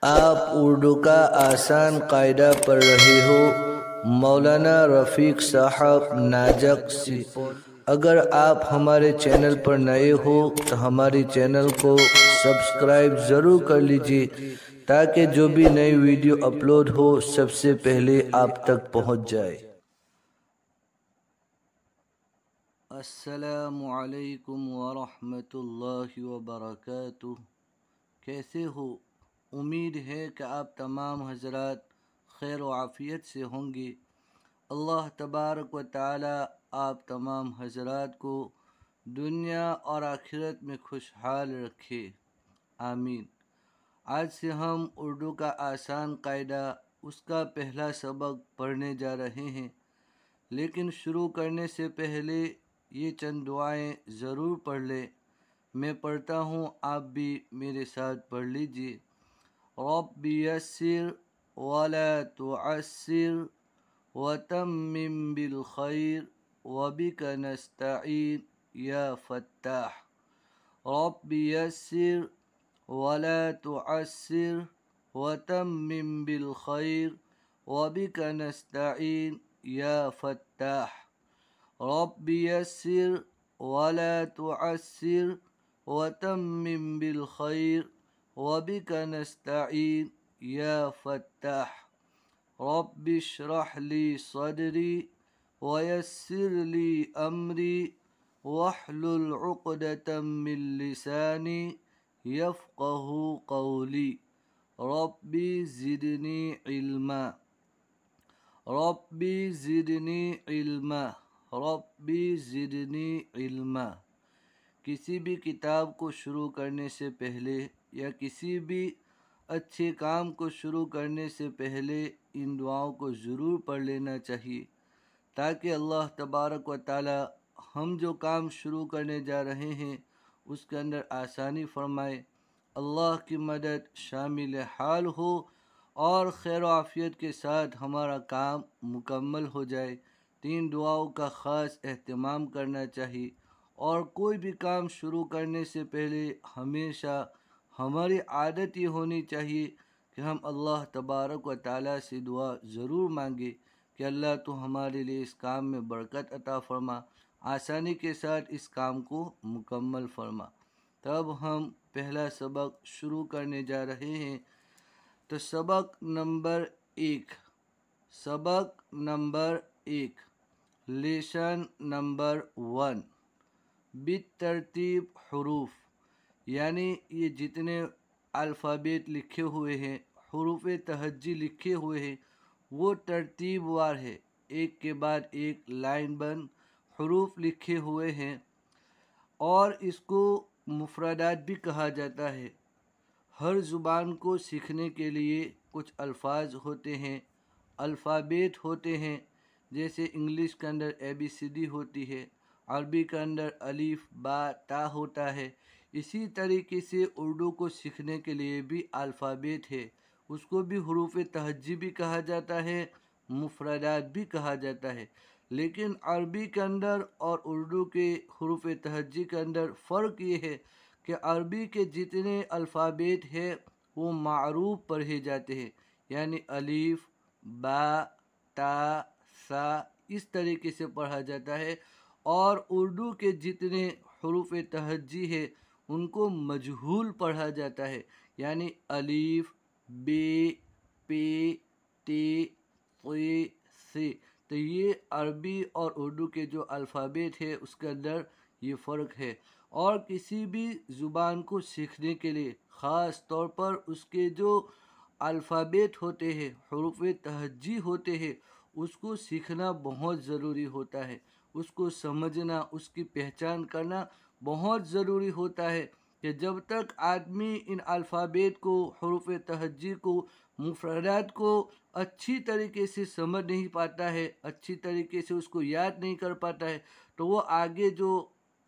آپ اردو کا آسان قاعدہ پڑھ رہے ہو مولانا رفیق صاحب ناجق سے۔ اگر آپ ہمارے چینل پر نئے ہو تو ہماری چینل کو سبسکرائب ضرور کر لیجئے تاکہ جو بھی نئی ویڈیو اپلوڈ ہو سب سے پہلے آپ تک پہنچ جائے۔ السلام علیکم ورحمۃ اللہ وبرکاتہ۔ کیسے ہو؟ امید ہے کہ آپ تمام حضرات خیر و عافیت سے ہوں گے۔ اللہ تبارک و تعالی آپ تمام حضرات کو دنیا اور آخرت میں خوشحال رکھے، آمین۔ آج سے ہم اردو کا آسان قاعدہ اس کا پہلا سبق پڑھنے جا رہے ہیں، لیکن شروع کرنے سے پہلے یہ چند دعائیں ضرور پڑھ لیں۔ میں پڑھتا ہوں، آپ بھی میرے ساتھ پڑھ لیجئے۔ رب یسر ولا تعسر وتمم بالخیر وبک نستعین یا فتاح۔ رب یسر ولا تعسر وتمم بالخیر وبک نستعین یا فتاح۔ رب یسر ولا تعسر وتمم بالخیر وبک نستعین یا فتاح۔ رب اشرح لی صدری ویسر لی امری واحلل عقدۃ من لسانی یفقہوا قولی۔ رب زدنی علما، رب زدنی علما، رب زدنی علما۔ کسی بھی کتاب کو شروع کرنے سے پہلے یا کسی بھی اچھے کام کو شروع کرنے سے پہلے ان دعاؤں کو ضرور پڑھ لینا چاہیے تاکہ اللہ تبارک و تعالی ہم جو کام شروع کرنے جا رہے ہیں اس کے اندر آسانی فرمائے، اللہ کی مدد شامل حال ہو اور خیر و عافیت کے ساتھ ہمارا کام مکمل ہو جائے۔ تین دعاؤں کا خاص اہتمام کرنا چاہیے، اور کوئی بھی کام شروع کرنے سے پہلے ہمیشہ ہماری عادت یہ ہونی چاہیے کہ ہم اللہ تبارک و تعالیٰ سے دعا ضرور مانگے کہ اللہ تو ہمارے لیے اس کام میں برکت عطا فرما، آسانی کے ساتھ اس کام کو مکمل فرما۔ تب ہم پہلا سبق شروع کرنے جا رہے ہیں۔ تو سبق نمبر 1، سبق نمبر 1، لیسن نمبر 1، بالترتیب حروف، یعنی یہ جتنے الفابیٹ لکھے ہوئے ہیں، حروف تہجی لکھے ہوئے ہیں، وہ ترتیب وار ہے، ایک کے بعد ایک لائن بند حروف لکھے ہوئے ہیں، اور اس کو مفردات بھی کہا جاتا ہے۔ ہر زبان کو سیکھنے کے لیے کچھ الفاظ ہوتے ہیں، الفابیٹ ہوتے ہیں، جیسے انگلش کے اندر ABCD ہوتی ہے، عربی کے اندر الف با تا ہوتا ہے۔ اسی طریقے سے اردو کو سیکھنے کے لیے بھی الفابیٹ ہے، اس کو بھی حروف تہجی بھی کہا جاتا ہے، مفردات بھی کہا جاتا ہے۔ لیکن عربی کے اندر اور اردو کے حروف تہجی کے اندر فرق یہ ہے کہ عربی کے جتنے الفابیٹ ہیں وہ معروف پڑھے جاتے ہیں، یعنی الف با تا سا اس طریقے سے پڑھا جاتا ہے، اور اردو کے جتنے حروف تہجی ہے ان کو مجہول پڑھا جاتا ہے، یعنی الف بے پے تے تے سے۔ تو یہ عربی اور اردو کے جو الفابیٹ ہے اس کے اندر یہ فرق ہے، اور کسی بھی زبان کو سیکھنے کے لیے خاص طور پر اس کے جو الفابیٹ ہوتے ہیں، حروف تہجی ہوتے ہیں، اس کو سیکھنا بہت ضروری ہوتا ہے، اس کو سمجھنا، اس کی پہچان کرنا بہت ضروری ہوتا ہے کہ جب تک آدمی ان الفابیٹ کو، حروف تہجی کو، مفردات کو اچھی طریقے سے سمجھ نہیں پاتا ہے، اچھی طریقے سے اس کو یاد نہیں کر پاتا ہے، تو وہ آگے جو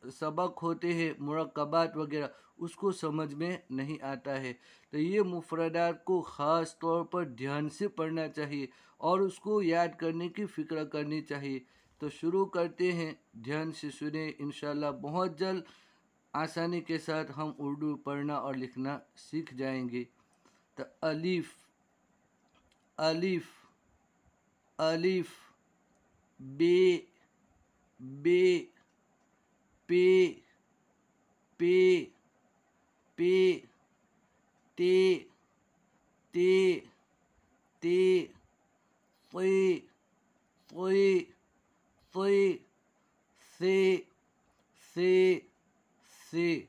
سبق ہوتے ہیں، مرکبات وغیرہ، اس کو سمجھ میں نہیں آتا ہے۔ تو یہ مفردات کو خاص طور پر دھیان سے پڑھنا چاہیے اور اس کو یاد کرنے کی فکر کرنی چاہیے۔ تو شروع کرتے ہیں، دھیان سے سنیں، انشاءاللہ بہت جلد آسانی کے ساتھ ہم اردو پڑھنا اور لکھنا سیکھ جائیں گے۔ तो अलिफ अलिफ अलिफ, बे बे, पे पे पे, ते ते ते, फ़े फ़े फ़े, से से।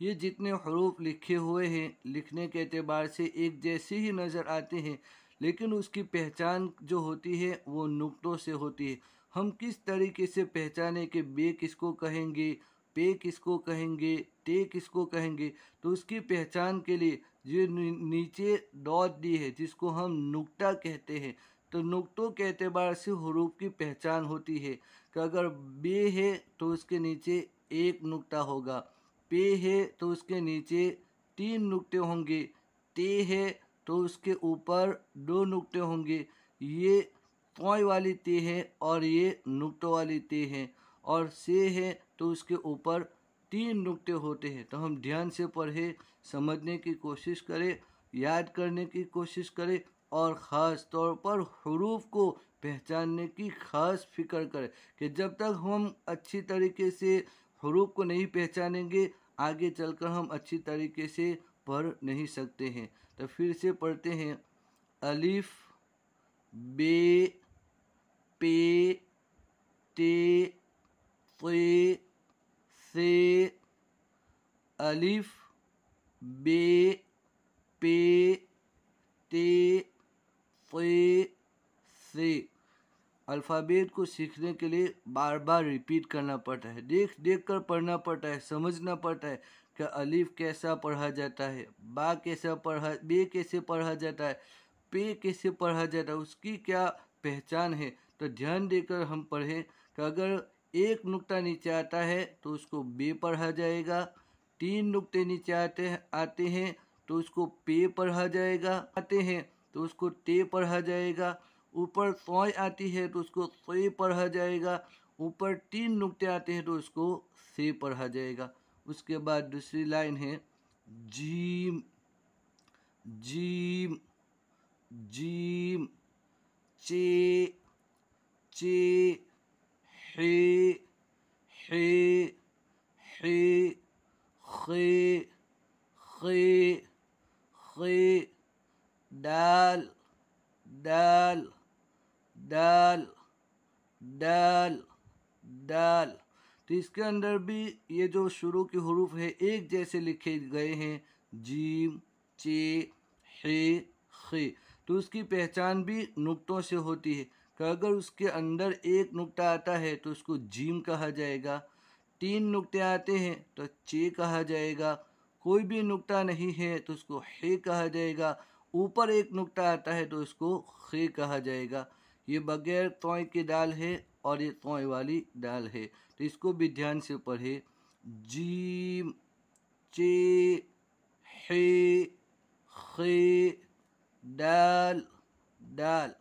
ये जितने हरूफ लिखे हुए हैं लिखने के एतबार से एक जैसे ही नज़र आते हैं, लेकिन उसकी पहचान जो होती है वो नुक्तों से होती है। हम किस तरीके से पहचाने कि बे किसको कहेंगे, पे किसको कहेंगे, टे किसको कहेंगे, तो उसकी पहचान के लिए जो नीचे डॉट दी है जिसको हम नुक्ता कहते हैं, तो नुक्तों के एतबार से हरूफ की पहचान होती है कि अगर बे है तो उसके नीचे एक नुक्ता होगा, पे है तो उसके नीचे 3 नुक्ते होंगे, ते है तो उसके ऊपर 2 नुक्ते होंगे। ये तोय वाली ते है और ये नुक्तों वाली ते है, और से है तो उसके ऊपर 3 नुक्ते होते हैं। तो हम ध्यान से पढ़े, समझने की कोशिश करें, याद करने की कोशिश करें, और ख़ास तौर पर हरूफ को पहचानने की ख़ास फिक्र करें कि जब तक हम अच्छी तरीके से हरूफ को नहीं पहचानेंगे आगे चलकर हम अच्छी तरीके से पढ़ नहीं सकते हैं। तो फिर से पढ़ते हैं, अलिफ, बे, पे, ते, फ़े, से। अलिफ, बे, पे, ते, फ़े, से। अल्फ़ाबेट को सीखने के लिए बार बार रिपीट करना पड़ता है, देख देख कर पढ़ना पड़ता है, समझना पड़ता है कि अलिफ कैसा पढ़ा जाता है, बा कैसा पढ़ा, बे कैसे पढ़ा जाता है, पे कैसे पढ़ा जाता है, उसकी क्या पहचान है। तो ध्यान देकर हम पढ़ें कि अगर एक नुक्ता नीचे आता है तो उसको बे पढ़ा जाएगा, 3 नुक्ते नीचे आते हैं तो उसको पे पढ़ा जाएगा, आते हैं तो उसको ते पढ़ा जाएगा, ऊपर तोय आती है तो उसको फ़े पढ़ा जाएगा, ऊपर 3 नुक्ते आते हैं तो उसको से पढ़ा जाएगा। उसके बाद दूसरी लाइन है, जीम जीम जीम, चे चे, हे हे हे, खे खे खे, दाल दाल दाल दाल दाल। तो इसके अंदर भी ये जो शुरू के हरूफ है एक जैसे लिखे गए हैं, जीम, चे, हे, खे। तो उसकी पहचान भी नुक्तों से होती है कि अगर उसके अंदर एक नुक्ता आता है तो उसको जीम कहा जाएगा, 3 नुक्ते आते हैं तो चे कहा जाएगा, कोई भी नुक्ता नहीं है तो उसको हे कहा जाएगा, ऊपर एक नुक्ता आता है तो उसको खे कहा जाएगा। ये बगैर तोय की दाल है और ये तोय वाली दाल है, तो इसको भी ध्यान से पढ़े, जीम, चे, हे, खे, दाल दाल।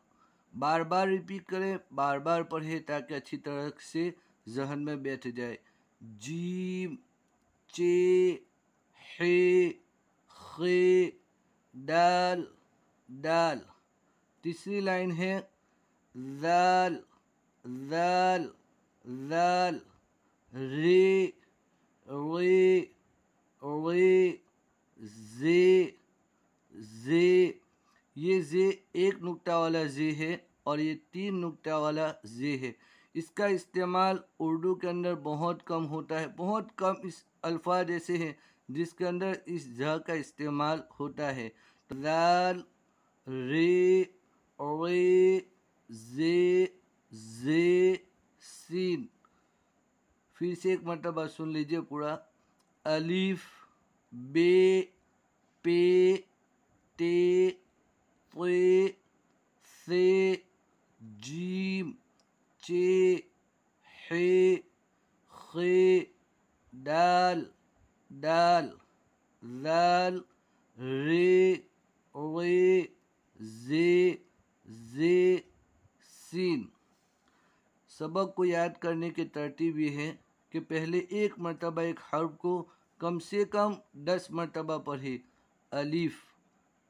बार बार रिपीट करें, बार बार पढ़ें ताकि अच्छी तरह से जहन में बैठ जाए। जीम, चे, हे, खे, दाल दाल। तीसरी लाइन है, ज़ाल ज़ाल ज़ाल, रे रे रे, जे जे। ये जे एक नुक्ता वाला जे है और ये 3 नुक्ता वाला जे है। इसका इस्तेमाल उर्दू के अंदर बहुत कम होता है, बहुत कम इस अल्फाज ऐसे हैं जिसके अंदर इस ज का इस्तेमाल होता है। तो दाल, रे रे, जे जे, सीन। फिर से एक मरतबा सुन लीजिए पूरा, अलिफ, बे, पे, ते, फ़े, से, जीम, चे, हे, खे, दाल दाल, ज़ाल, रे रे, जे जे, सीन। सबक को याद करने की तरतीब ये है कि पहले एक मरतबा एक हर्फ को कम से कम 10 मरतबा पढ़े। अलिफ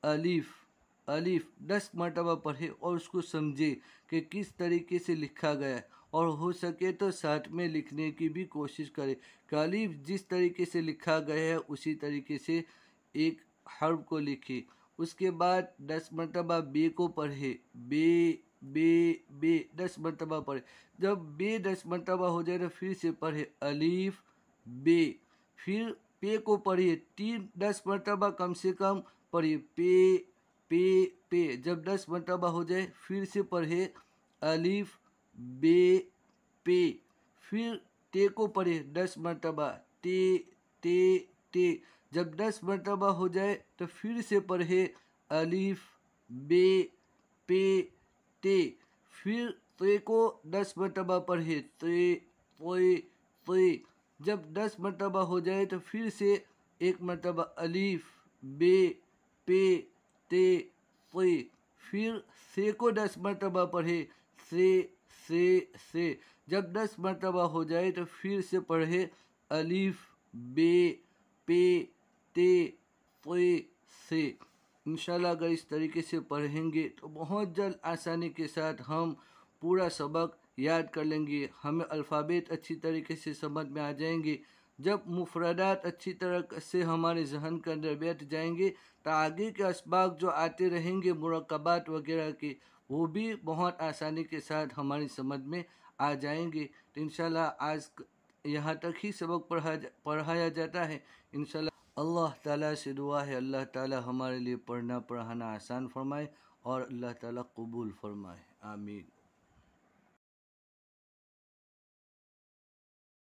अलीफ अलीफ 10 मरतबा पढ़े और उसको समझे कि किस तरीके से लिखा गया है, और हो सके तो साथ में लिखने की भी कोशिश करे कि अलीफ जिस तरीके से लिखा गया है उसी तरीके से एक हर्फ को लिखे। उसके बाद 10 मरतबा बे को पढ़े, बे बे बे 10 मरतबा पढ़े। जब बे 10 मरतबा हो जाए तो फिर से पढ़े अलीफ बे। फिर पे को पढ़िए 10 मरतबा कम से कम पढ़िए, पे पे पे। जब 10 मरतबा हो जाए फिर से पढ़े अलीफ बे पे। फिर टे को पढ़े 10 मरतबा, टे टे टे। जब 10 मरतबा हो जाए तो फिर से पढ़े अलीफ बे पे टे। फिर ते को 10 मरतबा पढ़े, ते तोए तोए। जब 10 मरतबा हो जाए तो फिर से एक मरतबा अलीफ बे पे ते तोए। फिर से को 10 मरतबा पढ़े, से। जब 10 मरतबा हो जाए तो फिर से पढ़े अलीफ बे पे ते तोए से। इंशाल्लाह अगर इस तरीके से पढ़ेंगे तो बहुत जल्द आसानी के साथ हम पूरा सबक याद कर लेंगे। हमें अल्फ़ाबेट अच्छी तरीके से समझ में आ जाएंगे। जब मुफरदात अच्छी तरह से हमारे जहन के अंदर बैठ जाएंगे तो आगे के असबाक जो आते रहेंगे मुरक्कबात वगैरह के, वो भी बहुत आसानी के साथ हमारी समझ में आ जाएंगे। तो इंशाल्लाह आज यहाँ तक ही सबक पढ़ाया जाता है। इंशाल्लाह अल्लाह ताला से दुआ है अल्लाह ताला हमारे लिए पढ़ना पढ़ाना आसान फरमाए और अल्लाह ताला कबूल फरमाए। आमीन।